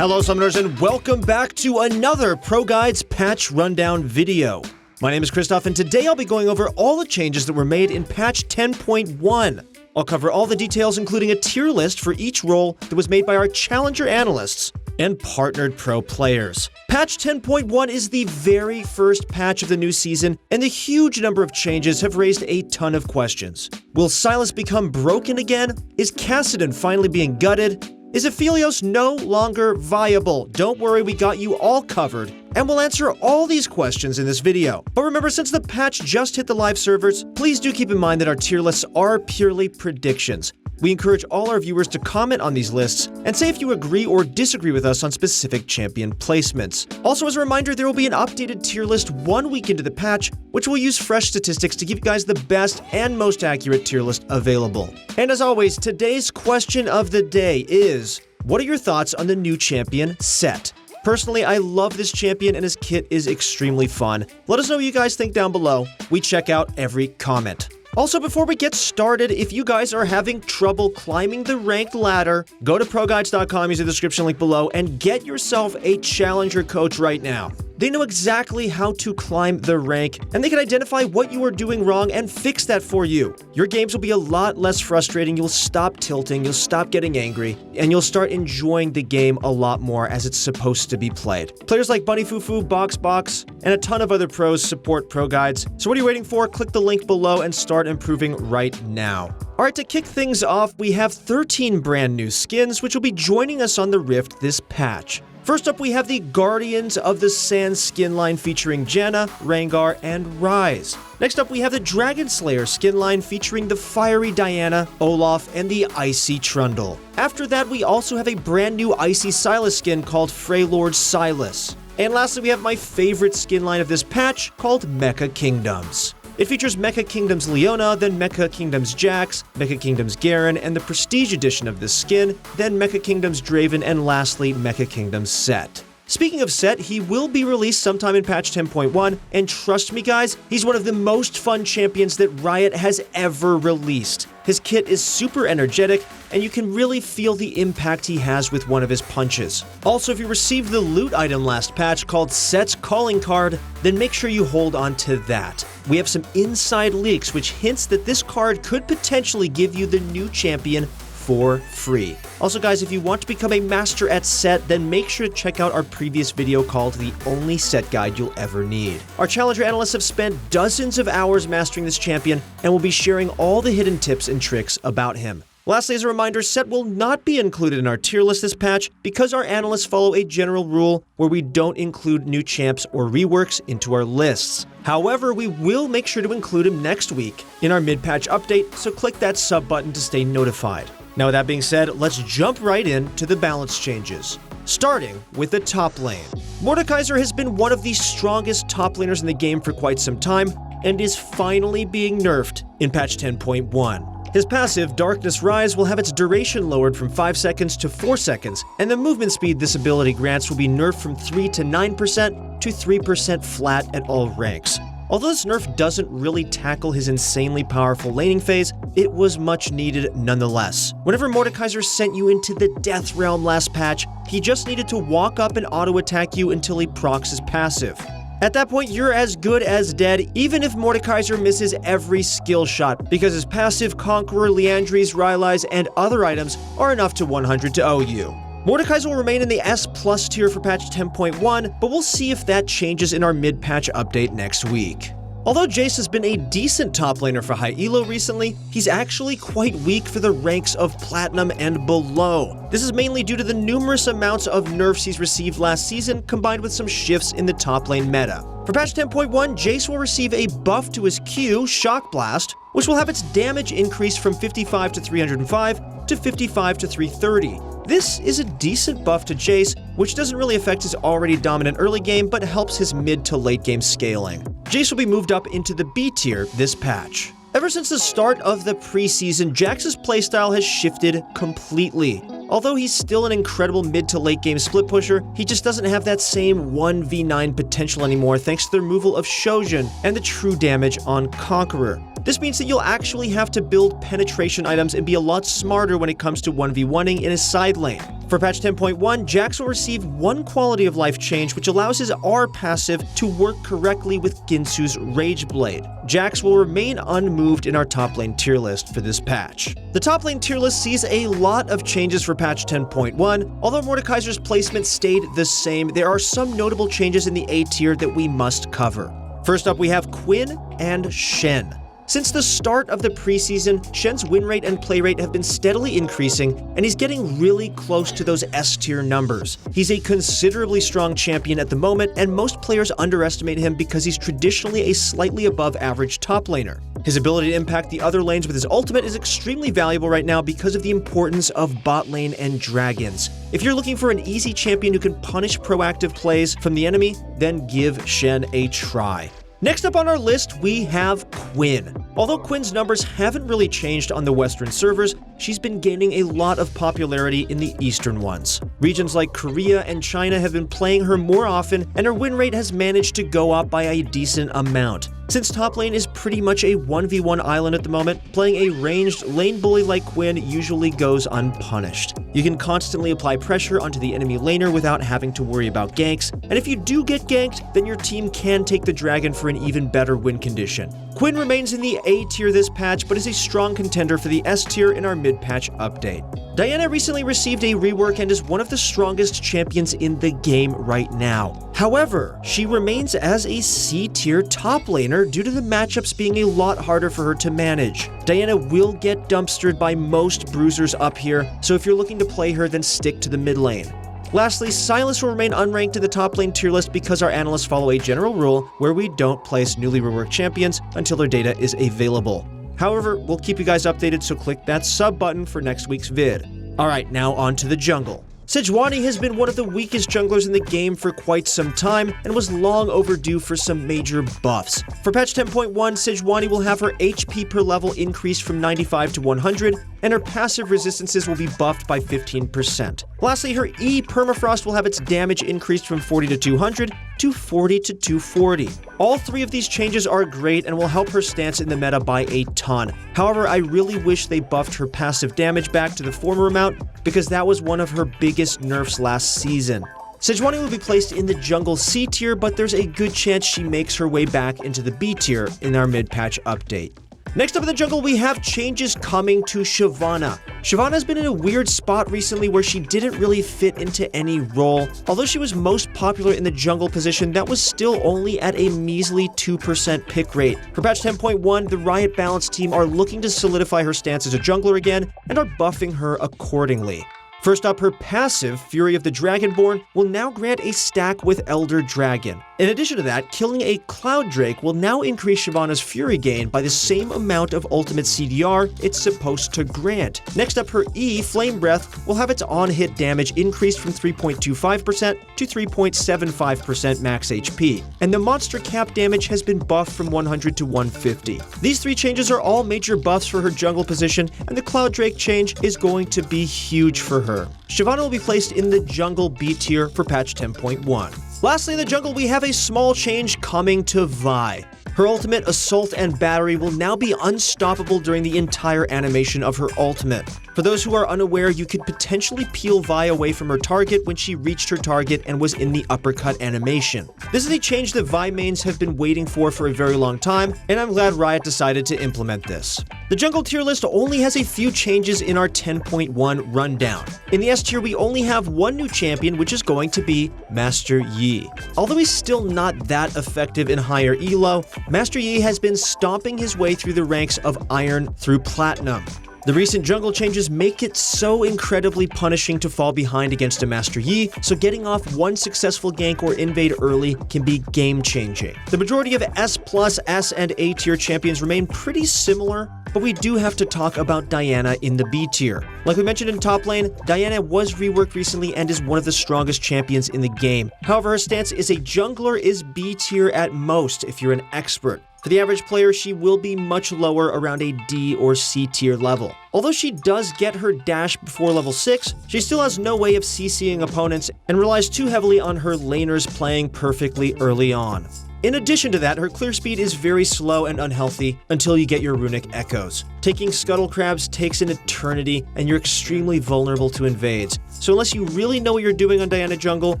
Hello Summoners and welcome back to another ProGuides patch rundown video. My name is Christoph and today I'll be going over all the changes that were made in patch 10.1. I'll cover all the details including a tier list for each role that was made by our challenger analysts and partnered pro players. Patch 10.1 is the very first patch of the new season, and the huge number of changes have raised a ton of questions. Will Sylas become broken again? Is Kassadin finally being gutted? Is Aphelios no longer viable? Don't worry, we got you all covered, and we'll answer all these questions in this video. But remember, since the patch just hit the live servers, please do keep in mind that our tier lists are purely predictions. We encourage all our viewers to comment on these lists and say if you agree or disagree with us on specific champion placements. Also, as a reminder, there will be an updated tier list 1 week into the patch, which will use fresh statistics to give you guys the best and most accurate tier list available. And as always, today's question of the day is, what are your thoughts on the new champion Set? Personally, I love this champion and his kit is extremely fun. Let us know what you guys think down below. We check out every comment. Also, before we get started, if you guys are having trouble climbing the ranked ladder, go to ProGuides.com, use the description link below, and get yourself a challenger coach right now. They know exactly how to climb the rank, and they can identify what you are doing wrong and fix that for you. Your games will be a lot less frustrating, you'll stop tilting, you'll stop getting angry, and you'll start enjoying the game a lot more as it's supposed to be played. Players like Bunny Fufu, Box, and a ton of other pros support ProGuides, so what are you waiting for? Click the link below and start improving right now. Alright, to kick things off, we have 13 brand new skins, which will be joining us on the Rift this patch. First up, we have the Guardians of the Sand skin line featuring Janna, Rengar, and Ryze. Next up, we have the Dragon Slayer skin line featuring the Fiery Diana, Olaf, and the Icy Trundle. After that, we also have a brand new Icy Sylas skin called Freylord Sylas. And lastly, we have my favorite skin line of this patch called Mecha Kingdoms. It features Mecha Kingdoms Leona, then Mecha Kingdoms Jax, Mecha Kingdoms Garen, and the Prestige edition of this skin, then Mecha Kingdoms Draven, and lastly, Mecha Kingdoms Set. Speaking of Set, he will be released sometime in patch 10.1, and trust me guys, he's one of the most fun champions that Riot has ever released. His kit is super energetic, and you can really feel the impact he has with one of his punches. Also, if you received the loot item last patch called Set's Calling Card, then make sure you hold on to that. We have some inside leaks which hints that this card could potentially give you the new champion for free. Also guys, if you want to become a master at Set, then make sure to check out our previous video called The Only Set Guide You'll Ever Need. Our challenger analysts have spent dozens of hours mastering this champion and will be sharing all the hidden tips and tricks about him. Lastly, as a reminder, Set will not be included in our tier list this patch because our analysts follow a general rule where we don't include new champs or reworks into our lists. However, we will make sure to include him next week in our mid-patch update, so click that sub button to stay notified. Now with that being said, let's jump right into the balance changes. Starting with the top lane. Mordekaiser has been one of the strongest top laners in the game for quite some time and is finally being nerfed in patch 10.1. His passive, Darkness Rise, will have its duration lowered from 5 seconds to 4 seconds, and the movement speed this ability grants will be nerfed from 3 to 9% to 3% flat at all ranks. Although this nerf doesn't really tackle his insanely powerful laning phase, it was much needed nonetheless. Whenever Mordekaiser sent you into the Death Realm last patch, he just needed to walk up and auto-attack you until he procs his passive. At that point, you're as good as dead, even if Mordekaiser misses every skill shot, because his passive, Conqueror, Liandry's, Rylai's, and other items are enough to 100 to OU. Mordekaiser will remain in the S+ tier for patch 10.1, but we'll see if that changes in our mid-patch update next week. Although Jace has been a decent top laner for high elo recently, he's actually quite weak for the ranks of Platinum and below. This is mainly due to the numerous amounts of nerfs he's received last season, combined with some shifts in the top lane meta. For patch 10.1, Jace will receive a buff to his Q, Shock Blast, which will have its damage increase from 55 to 305 to 55 to 330. This is a decent buff to Jace, which doesn't really affect his already dominant early game, but helps his mid to late game scaling. Jace will be moved up into the B tier this patch. Ever since the start of the preseason, Jax's playstyle has shifted completely. Although he's still an incredible mid to late game split pusher, he just doesn't have that same 1v9 potential anymore thanks to the removal of Shojin and the true damage on Conqueror. This means that you'll actually have to build penetration items and be a lot smarter when it comes to 1v1ing in a side lane. For patch 10.1, Jax will receive one quality of life change, which allows his R passive to work correctly with Ginsu's Rage Blade. Jax will remain unmoved in our top lane tier list for this patch. The top lane tier list sees a lot of changes for patch 10.1. Although Mordekaiser's placement stayed the same, there are some notable changes in the A tier that we must cover. First up, we have Quinn and Shen. Since the start of the preseason, Shen's win rate and play rate have been steadily increasing, and he's getting really close to those S-tier numbers. He's a considerably strong champion at the moment, and most players underestimate him because he's traditionally a slightly above average top laner. His ability to impact the other lanes with his ultimate is extremely valuable right now because of the importance of bot lane and dragons. If you're looking for an easy champion who can punish proactive plays from the enemy, then give Shen a try. Next up on our list, we have Quinn. Although Quinn's numbers haven't really changed on the Western servers, she's been gaining a lot of popularity in the Eastern ones. Regions like Korea and China have been playing her more often, and her win rate has managed to go up by a decent amount. Since top lane is pretty much a 1v1 island at the moment, playing a ranged lane bully like Quinn usually goes unpunished. You can constantly apply pressure onto the enemy laner without having to worry about ganks, and if you do get ganked, then your team can take the dragon for an even better win condition. Quinn remains in the A tier this patch, but is a strong contender for the S tier in our mid-patch update. Diana recently received a rework and is one of the strongest champions in the game right now. However, she remains as a C tier top laner due to the matchups being a lot harder for her to manage. Diana will get dumpstered by most bruisers up here, so if you're looking to play her, then stick to the mid lane. Lastly, Sylas will remain unranked in the top lane tier list because our analysts follow a general rule where we don't place newly reworked champions until their data is available. However, we'll keep you guys updated, so click that sub button for next week's vid. Alright, now on to the jungle. Sejuani has been one of the weakest junglers in the game for quite some time and was long overdue for some major buffs. For patch 10.1, Sejuani will have her HP per level increased from 95 to 100, and her passive resistances will be buffed by 15%. Lastly, her E permafrost will have its damage increased from 40 to 200 to 40 to 240. All three of these changes are great and will help her stance in the meta by a ton. However, I really wish they buffed her passive damage back to the former amount because that was one of her biggest nerfs last season. Sejuani will be placed in the jungle C tier, but there's a good chance she makes her way back into the B tier in our mid-patch update. Next up in the jungle, we have changes coming to Shyvana. Shyvana's been in a weird spot recently where she didn't really fit into any role. Although she was most popular in the jungle position, that was still only at a measly 2% pick rate. For patch 10.1, the Riot Balance team are looking to solidify her stance as a jungler again and are buffing her accordingly. First up, her passive, Fury of the Dragonborn, will now grant a stack with Elder Dragon. In addition to that, killing a Cloud Drake will now increase Shyvana's Fury gain by the same amount of ultimate CDR it's supposed to grant. Next up, her E, Flame Breath, will have its on-hit damage increased from 3.25% to 3.75% max HP, and the monster cap damage has been buffed from 100 to 150. These three changes are all major buffs for her jungle position, and the Cloud Drake change is going to be huge for her. Shyvana will be placed in the jungle B tier for patch 10.1. Lastly, in the jungle, we have a small change coming to Vi. Her ultimate, Assault and Battery, will now be unstoppable during the entire animation of her ultimate. For those who are unaware, you could potentially peel Vi away from her target when she reached her target and was in the uppercut animation. This is a change that Vi mains have been waiting for a very long time, and I'm glad Riot decided to implement this. The jungle tier list only has a few changes in our 10.1 rundown. In the S tier, we only have one new champion, which is going to be Master Yi. Although he's still not that effective in higher elo, Master Yi has been stomping his way through the ranks of Iron through Platinum. The recent jungle changes make it so incredibly punishing to fall behind against a Master Yi, so getting off one successful gank or invade early can be game-changing. The majority of S+, S, and A tier champions remain pretty similar, but we do have to talk about Diana in the B tier. Like we mentioned in top lane, Diana was reworked recently and is one of the strongest champions in the game. However, her stance as a jungler is B tier at most if you're an expert. For the average player, she will be much lower, around a D or C tier level. Although she does get her dash before level 6, she still has no way of CCing opponents and relies too heavily on her laners playing perfectly early on. In addition to that, her clear speed is very slow and unhealthy until you get your runic echoes. Taking scuttle crabs takes an eternity, and you're extremely vulnerable to invades. So unless you really know what you're doing on Diana jungle,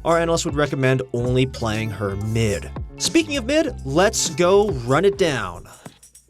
our analyst would recommend only playing her mid. Speaking of mid, let's go run it down.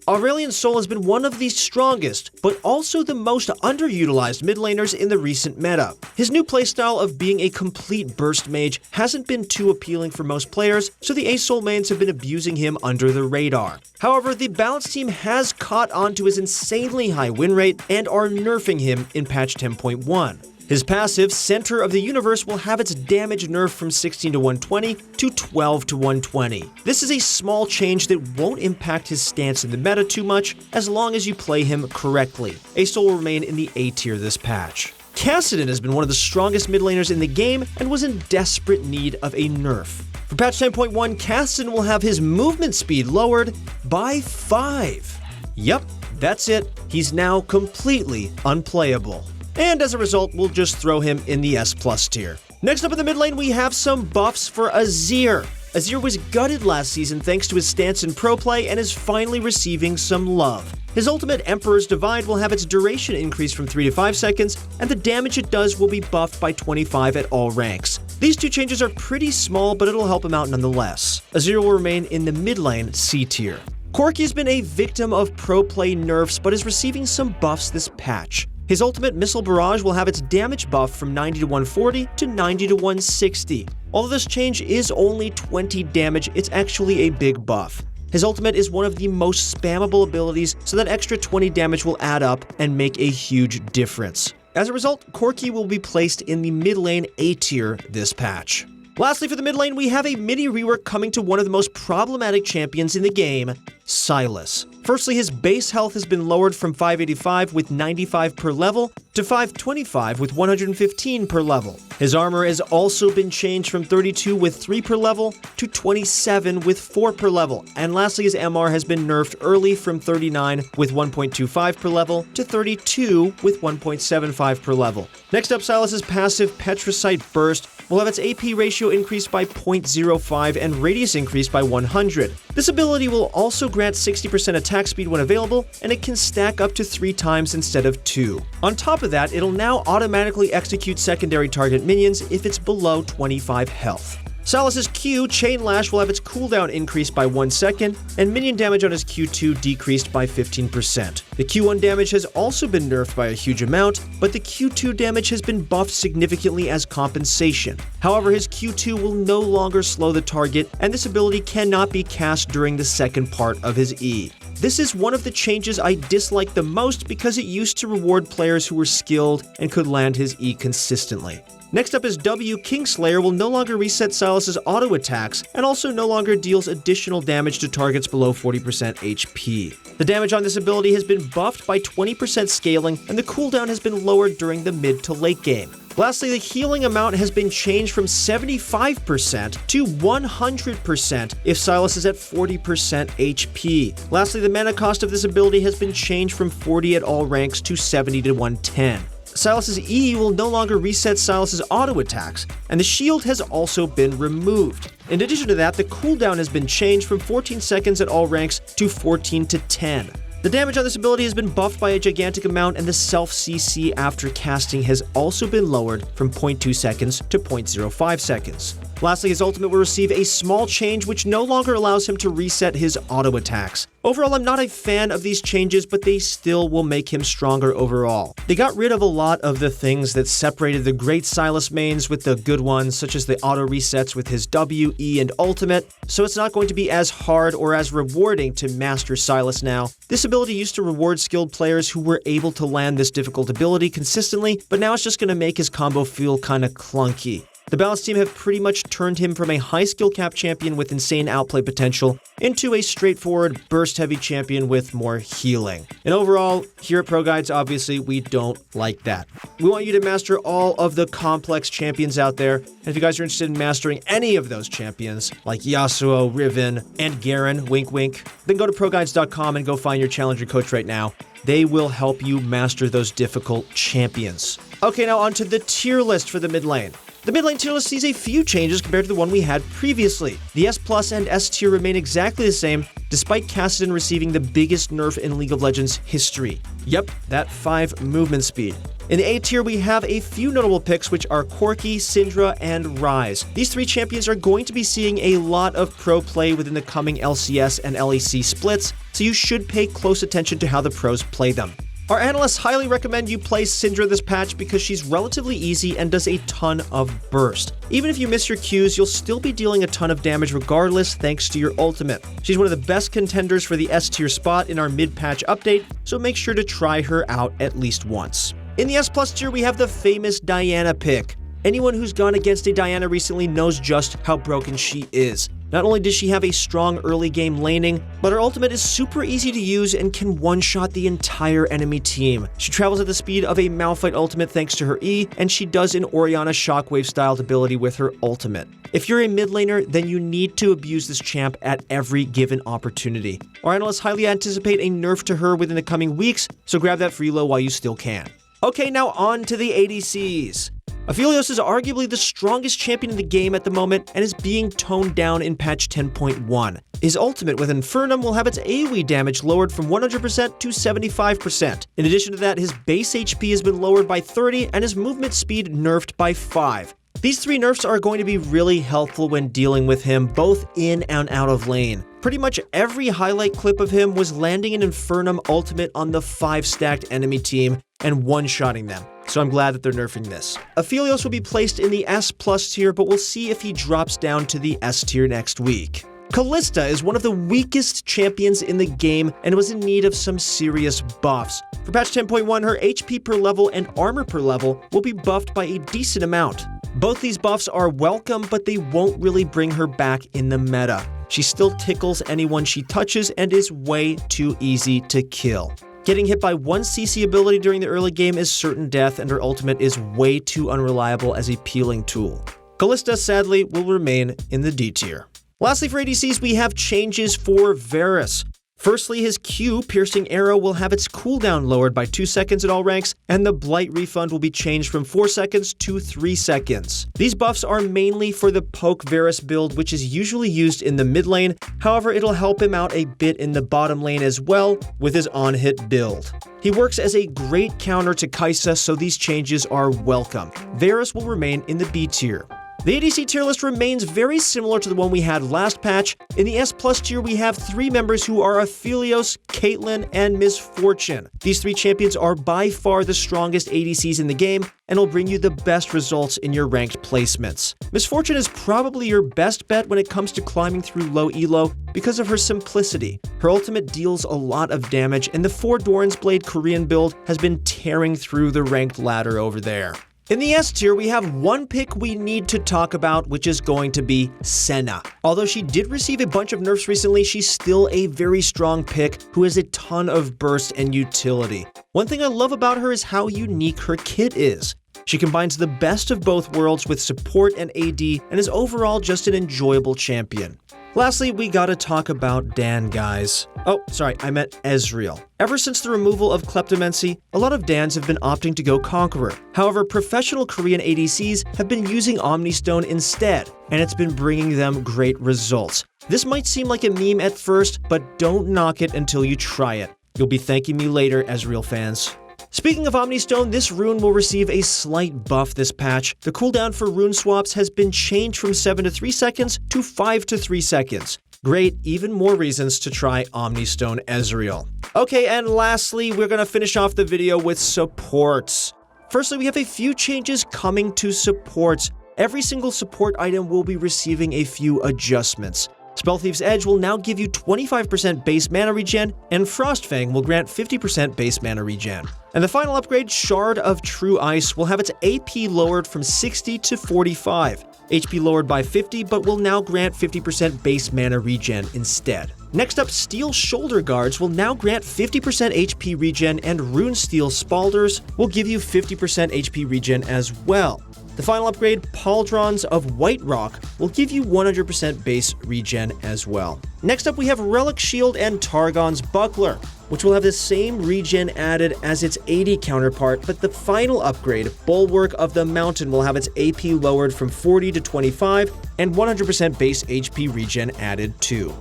Aurelion Sol has been one of the strongest, but also the most underutilized mid laners in the recent meta. His new playstyle of being a complete burst mage hasn't been too appealing for most players, so the A-Sol mains have been abusing him under the radar. However, the Balance team has caught on to his insanely high win rate and are nerfing him in patch 10.1. His passive, Center of the Universe, will have its damage nerfed from 16 to 120 to 12 to 120. This is a small change that won't impact his stance in the meta too much as long as you play him correctly. A-Sol will remain in the A tier this patch. Kassadin has been one of the strongest mid laners in the game and was in desperate need of a nerf. For patch 10.1, Kassadin will have his movement speed lowered by 5. Yep, that's it. He's now completely unplayable. And as a result, we'll just throw him in the S+ tier. Next up in the mid lane, we have some buffs for Azir. Azir was gutted last season thanks to his stance in pro play and is finally receiving some love. His ultimate Emperor's Divide will have its duration increased from 3 to 5 seconds, and the damage it does will be buffed by 25 at all ranks. These two changes are pretty small, but it'll help him out nonetheless. Azir will remain in the mid lane C tier. Corki has been a victim of pro play nerfs, but is receiving some buffs this patch. His ultimate Missile Barrage will have its damage buff from 90 to 140 to 90 to 160. Although this change is only 20 damage, it's actually a big buff. His ultimate is one of the most spammable abilities, so that extra 20 damage will add up and make a huge difference. As a result, Corki will be placed in the mid lane A tier this patch. Lastly, for the mid lane, we have a mini rework coming to one of the most problematic champions in the game, Sylas. Firstly, his base health has been lowered from 585 with 95 per level to 525 with 115 per level. His armor has also been changed from 32 with 3 per level to 27 with 4 per level. And lastly, his MR has been nerfed early from 39 with 1.25 per level to 32 with 1.75 per level. Next up, Sylas's passive Petricite Burst will have its AP ratio increased by 0.05 and radius increased by 100. This ability will also grant 60% attack speed when available, and it can stack up to 3 times instead of 2. On top of that, it'll now automatically execute secondary target minions if it's below 25 health. Sylas's Q, Chain Lash, will have its cooldown increased by 1 second, and minion damage on his Q2 decreased by 15%. The Q1 damage has also been nerfed by a huge amount, but the Q2 damage has been buffed significantly as compensation. However, his Q2 will no longer slow the target, and this ability cannot be cast during the second part of his E. This is one of the changes I dislike the most because it used to reward players who were skilled and could land his E consistently. Next up is W. Kingslayer will no longer reset Sylas's auto attacks and also no longer deals additional damage to targets below 40% HP. The damage on this ability has been buffed by 20% scaling, and the cooldown has been lowered during the mid to late game. Lastly, the healing amount has been changed from 75% to 100% if Sylas is at 40% HP. Lastly, the mana cost of this ability has been changed from 40 at all ranks to 70 to 110. Sylas's E will no longer reset Sylas's auto attacks, and the shield has also been removed. In addition to that, the cooldown has been changed from 14 seconds at all ranks to 14 to 10. The damage on this ability has been buffed by a gigantic amount, and the self-CC after casting has also been lowered from 0.2 seconds to 0.05 seconds. Lastly, his ultimate will receive a small change which no longer allows him to reset his auto attacks. Overall, I'm not a fan of these changes, but they still will make him stronger overall. They got rid of a lot of the things that separated the great Sylas mains with the good ones, such as the auto resets with his W, E, and ultimate, so it's not going to be as hard or as rewarding to master Sylas now. This ability used to reward skilled players who were able to land this difficult ability consistently, but now it's just going to make his combo feel kinda clunky. The Balance team have pretty much turned him from a high skill cap champion with insane outplay potential into a straightforward burst-heavy champion with more healing. And overall, here at ProGuides, obviously, we don't like that. We want you to master all of the complex champions out there, and if you guys are interested in mastering any of those champions, like Yasuo, Riven, and Garen, wink wink, then go to ProGuides.com and go find your challenger coach right now. They will help you master those difficult champions. Okay, now on to the tier list for the mid lane. The mid lane tier list sees a few changes compared to the one we had previously. The S Plus and S tier remain exactly the same, despite Kassadin receiving the biggest nerf in League of Legends history. Yep, that 5 movement speed. In the A tier, we have a few notable picks, which are Corki, Syndra, and Ryze. These 3 champions are going to be seeing a lot of pro play within the coming LCS and LEC splits, so you should pay close attention to how the pros play them. Our analysts highly recommend you play Syndra this patch because she's relatively easy and does a ton of burst. Even if you miss your Qs, you'll still be dealing a ton of damage regardless thanks to your ultimate. She's one of the best contenders for the S tier spot in our mid-patch update, so make sure to try her out at least once. In the S Plus tier, we have the famous Diana pick. Anyone who's gone against a Diana recently knows just how broken she is. Not only does she have a strong early game laning, but her ultimate is super easy to use and can one-shot the entire enemy team. She travels at the speed of a Malphite ultimate thanks to her E, and she does an Orianna shockwave styled ability with her ultimate. If you're a mid laner, then you need to abuse this champ at every given opportunity. Our analysts highly anticipate a nerf to her within the coming weeks, so grab that free low while you still can. Okay, now on to the ADCs. Aphelios is arguably the strongest champion in the game at the moment and is being toned down in patch 10.1. His ultimate with Infernum will have its AoE damage lowered from 100% to 75%. In addition to that, his base HP has been lowered by 30 and his movement speed nerfed by 5. These 3 nerfs are going to be really helpful when dealing with him both in and out of lane. Pretty much every highlight clip of him was landing an Infernum ultimate on the 5-stacked enemy team and one-shotting them, so I'm glad that they're nerfing this. Aphelios will be placed in the S Plus tier, but we'll see if he drops down to the S tier next week. Kalista is one of the weakest champions in the game and was in need of some serious buffs. For patch 10.1, her HP per level and armor per level will be buffed by a decent amount. Both these buffs are welcome, but they won't really bring her back in the meta. She still tickles anyone she touches and is way too easy to kill. Getting hit by one CC ability during the early game is certain death, and her ultimate is way too unreliable as a peeling tool. Kalista, sadly, will remain in the D tier. Lastly, for ADCs, we have changes for Varus. Firstly, his Q, Piercing Arrow, will have its cooldown lowered by 2 seconds at all ranks, and the Blight refund will be changed from 4 seconds to 3 seconds. These buffs are mainly for the Poke Varus build, which is usually used in the mid lane. However, it'll help him out a bit in the bottom lane as well with his on-hit build. He works as a great counter to Kai'Sa, so these changes are welcome. Varus will remain in the B tier. The ADC tier list remains very similar to the one we had last patch. In the S Plus tier, we have 3 members who are Aphelios, Caitlyn, and Miss Fortune. These 3 champions are by far the strongest ADCs in the game and will bring you the best results in your ranked placements. Miss Fortune is probably your best bet when it comes to climbing through low elo because of her simplicity. Her ultimate deals a lot of damage, and the 4 Doran's Blade Korean build has been tearing through the ranked ladder over there. In the S tier, we have one pick we need to talk about, which is going to be Senna. Although she did receive a bunch of nerfs recently, she's still a very strong pick who has a ton of burst and utility. One thing I love about her is how unique her kit is. She combines the best of both worlds with support and AD and is overall just an enjoyable champion. Lastly, we gotta talk about Dan, guys. Oh, sorry, I meant Ezreal. Ever since the removal of Kleptomancy, a lot of Dans have been opting to go Conqueror. However, professional Korean ADCs have been using Omnistone instead, and it's been bringing them great results. This might seem like a meme at first, but don't knock it until you try it. You'll be thanking me later, Ezreal fans. Speaking of Omnistone, this rune will receive a slight buff this patch. The cooldown for rune swaps has been changed from 7 to 3 seconds to 5 to 3 seconds. Great, even more reasons to try Omnistone Ezreal. Okay, and lastly, we're gonna finish off the video with supports. Firstly, we have a few changes coming to supports. Every single support item will be receiving a few adjustments. Spellthief's Edge will now give you 25% base mana regen, and Frostfang will grant 50% base mana regen. And the final upgrade, Shard of True Ice, will have its AP lowered from 60 to 45. HP lowered by 50, but will now grant 50% base mana regen instead. Next up, Steel Shoulder Guards will now grant 50% HP regen, and Rune Steel Spalders will give you 50% HP regen as well. The final upgrade, Pauldrons of White Rock, will give you 100% base regen as well. Next up, we have Relic Shield and Targon's Buckler, which will have the same regen added as its AD counterpart, but the final upgrade, Bulwark of the Mountain, will have its AP lowered from 40 to 25 and 100% base HP regen added too.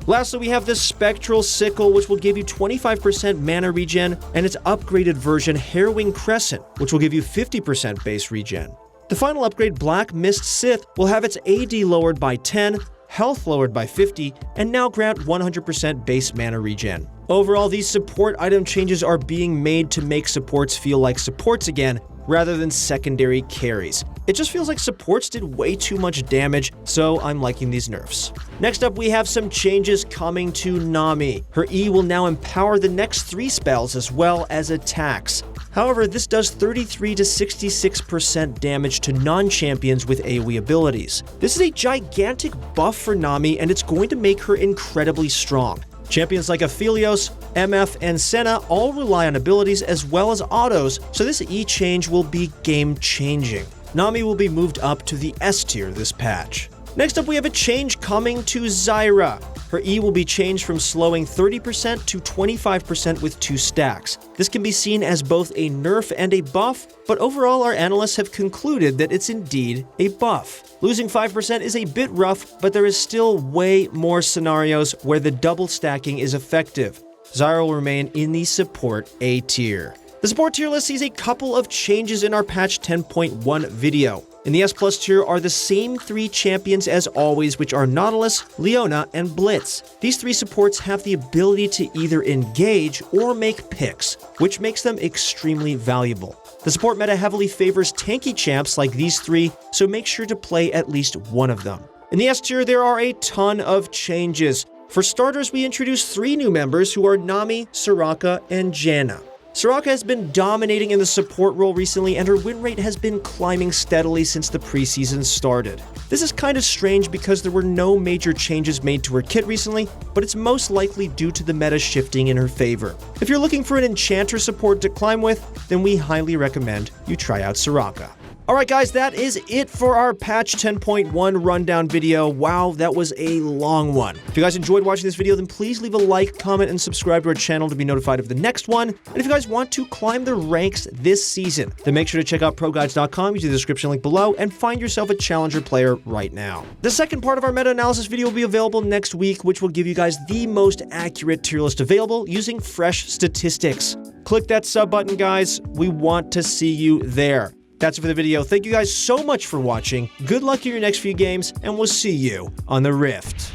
Lastly, we have the Spectral Sickle, which will give you 25% mana regen, and its upgraded version, Harrowing Crescent, which will give you 50% base regen. The final upgrade, Black Mist Sith, will have its AD lowered by 10, health lowered by 50, and now grant 100% base mana regen. Overall, these support item changes are being made to make supports feel like supports again, rather than secondary carries. It just feels like supports did way too much damage, so I'm liking these nerfs. Next up, we have some changes coming to Nami. Her E will now empower the next 3 spells as well as attacks. However, this does 33 to 66% damage to non-champions with AoE abilities. This is a gigantic buff for Nami, and it's going to make her incredibly strong. Champions like Aphelios, MF, and Senna all rely on abilities as well as autos, so this E change will be game-changing. Nami will be moved up to the S tier this patch. Next up, we have a change coming to Zyra. Her E will be changed from slowing 30% to 25% with 2 stacks. This can be seen as both a nerf and a buff, but overall our analysts have concluded that it's indeed a buff. Losing 5% is a bit rough, but there is still way more scenarios where the double stacking is effective. Zyra will remain in the support A tier. The support tier list sees a couple of changes in our patch 10.1 video. In the S Plus tier are the same 3 champions as always, which are Nautilus, Leona, and Blitz. These 3 supports have the ability to either engage or make picks, which makes them extremely valuable. The support meta heavily favors tanky champs like these 3, so make sure to play at least one of them. In the S tier, there are a ton of changes. For starters, we introduced 3 new members who are Nami, Soraka, and Janna. Soraka has been dominating in the support role recently, and her win rate has been climbing steadily since the preseason started. This is kind of strange because there were no major changes made to her kit recently, but it's most likely due to the meta shifting in her favor. If you're looking for an enchanter support to climb with, then we highly recommend you try out Soraka. Alright guys, that is it for our patch 10.1 rundown video. Wow, that was a long one. If you guys enjoyed watching this video, then please leave a like, comment, and subscribe to our channel to be notified of the next one. And if you guys want to climb the ranks this season, then make sure to check out ProGuides.com, use the description link below, and find yourself a challenger player right now. The second part of our meta-analysis video will be available next week, which will give you guys the most accurate tier list available using fresh statistics. Click that sub button, guys. We want to see you there. That's it for the video. Thank you guys so much for watching. Good luck in your next few games, and we'll see you on the Rift.